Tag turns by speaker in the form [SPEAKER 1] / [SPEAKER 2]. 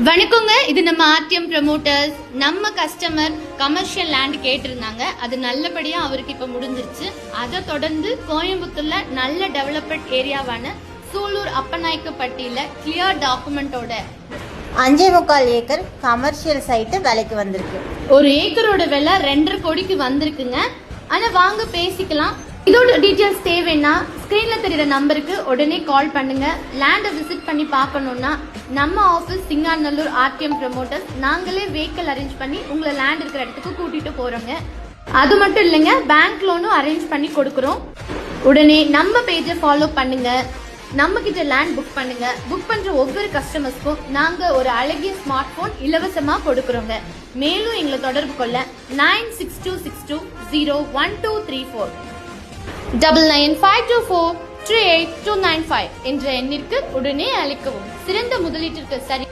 [SPEAKER 1] வணக்கங்க, இது நம்ம ஆர்டிஎம் ப்ரமோட்டர்ஸ். நம்ம கஸ்டமர் கமர்ஷியல் லேண்ட் கேட்டிருந்தாங்க. அது நல்லபடியா அவருக்கு இப்ப முடிஞ்சிருச்சு. அதை தொடர்ந்து கோயம்புத்தூர்ல நல்ல டெவலப்ட் ஏரியாவான சூலூர் அப்பநாயக்கப்பட்டியில கிளியர் டாக்குமெண்டோட
[SPEAKER 2] 5.25 ஏக்கர் கமர்ஷியல் சைட்டு விலைக்கு வந்திருக்கு.
[SPEAKER 1] ஒரு ஏக்கரோட விலை 2.5 கோடிக்கு வந்திருக்குங்க. ஆனா வாங்க பேசிக்கலாம். இதோட டீட்டெயில்ஸ் தேவைன்னா ஸ்கிரீன்ல தெரியுற நம்பருக்கு உடனே கால் பண்ணுங்க. லேண்டை விசிட் பண்ணி பார்க்கணும்னா நம்ம ஆஃபீஸ் சிங்காநல்லூர் ஆர்டிஎம் ப்ரமோட்டர்ஸ், நாங்களே வெஹிக்கிள் அரேஞ்ச் பண்ணி உங்களை லேண்ட் இருக்கிற இடத்துக்கு கூட்டிட்டு போறோங்க. அது மட்டும் இல்லைங்க, பேங்க் லோனும் அரேஞ்ச் பண்ணி கொடுக்குறோம். உடனே நம்ம பேஜை ஃபாலோ பண்ணுங்க. நம்ம கிட்ட லேண்ட் புக் பண்ணுங்க. புக் பண்ற ஒவ்வொரு கஸ்டமர்ஸ்க்கும் நாங்க ஒரு அழகிய ஸ்மார்ட் போன் இலவசமா கொடுக்கறோங்க. மேலும் எங்களை தொடர்பு கொள்ள 9662601234 9952438295 என்ற எண்ணிற்கு உடனே அழைக்கவும். சிறந்த முதலீட்டிற்கு சரி